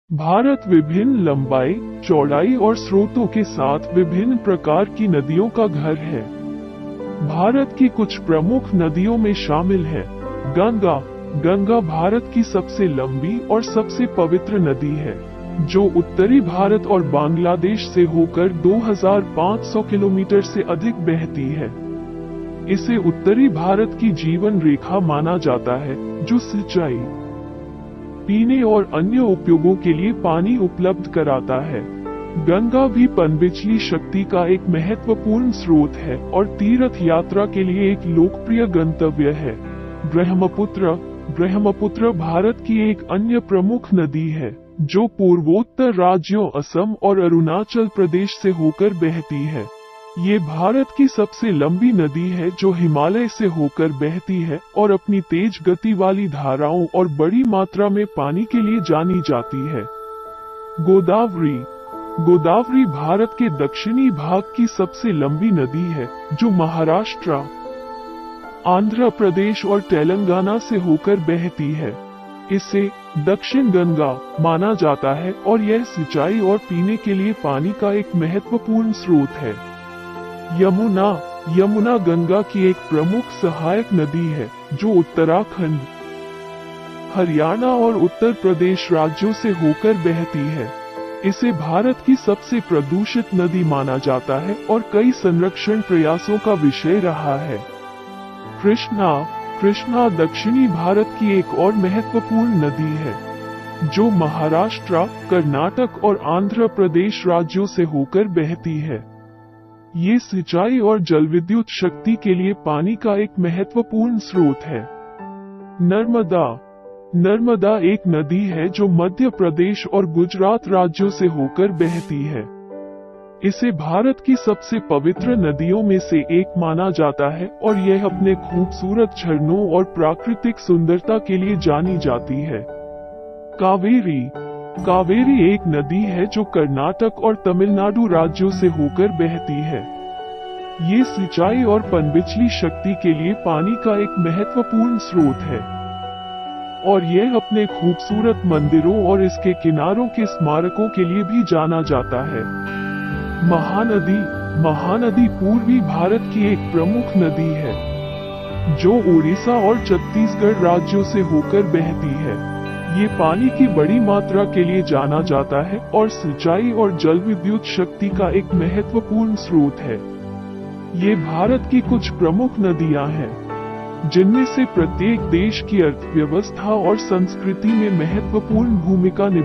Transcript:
भारत विभिन्न लंबाई, चौड़ाई और स्रोतों के साथ विभिन्न प्रकार की नदियों का घर है। भारत की कुछ प्रमुख नदियों में शामिल है गंगा। गंगा भारत की सबसे लंबी और सबसे पवित्र नदी है, जो उत्तरी भारत और बांग्लादेश से होकर 2500 किलोमीटर से अधिक बहती है। इसे उत्तरी भारत की जीवन रेखा माना जाता है, जो सिंचाई, पीने और अन्य उपयोगों के लिए पानी उपलब्ध कराता है। गंगा भी पनबिजली शक्ति का एक महत्वपूर्ण स्रोत है और तीर्थ यात्रा के लिए एक लोकप्रिय गंतव्य है। ब्रह्मपुत्र भारत की एक अन्य प्रमुख नदी है, जो पूर्वोत्तर राज्यों असम और अरुणाचल प्रदेश से होकर बहती है। ये भारत की सबसे लंबी नदी है जो हिमालय से होकर बहती है और अपनी तेज गति वाली धाराओं और बड़ी मात्रा में पानी के लिए जानी जाती है। गोदावरी भारत के दक्षिणी भाग की सबसे लंबी नदी है, जो महाराष्ट्र, आंध्र प्रदेश और तेलंगाना से होकर बहती है। इसे दक्षिण गंगा माना जाता है और यह सिंचाई और पीने के लिए पानी का एक महत्वपूर्ण स्रोत है। यमुना गंगा की एक प्रमुख सहायक नदी है, जो उत्तराखंड, हरियाणा और उत्तर प्रदेश राज्यों से होकर बहती है। इसे भारत की सबसे प्रदूषित नदी माना जाता है और कई संरक्षण प्रयासों का विषय रहा है। कृष्णा दक्षिणी भारत की एक और महत्वपूर्ण नदी है, जो महाराष्ट्र, कर्नाटक और आंध्र प्रदेश राज्यों से होकर बहती है। ये सिंचाई और जलविद्युत शक्ति के लिए पानी का एक महत्वपूर्ण स्रोत है। नर्मदा एक नदी है जो मध्य प्रदेश और गुजरात राज्यों से होकर बहती है। इसे भारत की सबसे पवित्र नदियों में से एक माना जाता है और यह अपने खूबसूरत झरनों और प्राकृतिक सुंदरता के लिए जानी जाती है। कावेरी एक नदी है जो कर्नाटक और तमिलनाडु राज्यों से होकर बहती है। ये सिंचाई और पनबिजली शक्ति के लिए पानी का एक महत्वपूर्ण स्रोत है और यह अपने खूबसूरत मंदिरों और इसके किनारों के स्मारकों के लिए भी जाना जाता है। महानदी पूर्वी भारत की एक प्रमुख नदी है, जो उड़ीसा और छत्तीसगढ़ राज्यों से होकर बहती है। ये पानी की बड़ी मात्रा के लिए जाना जाता है और सिंचाई और जलविद्युत शक्ति का एक महत्वपूर्ण स्रोत है। ये भारत की कुछ प्रमुख नदियां हैं, जिनमें से प्रत्येक देश की अर्थव्यवस्था और संस्कृति में महत्वपूर्ण भूमिका निभा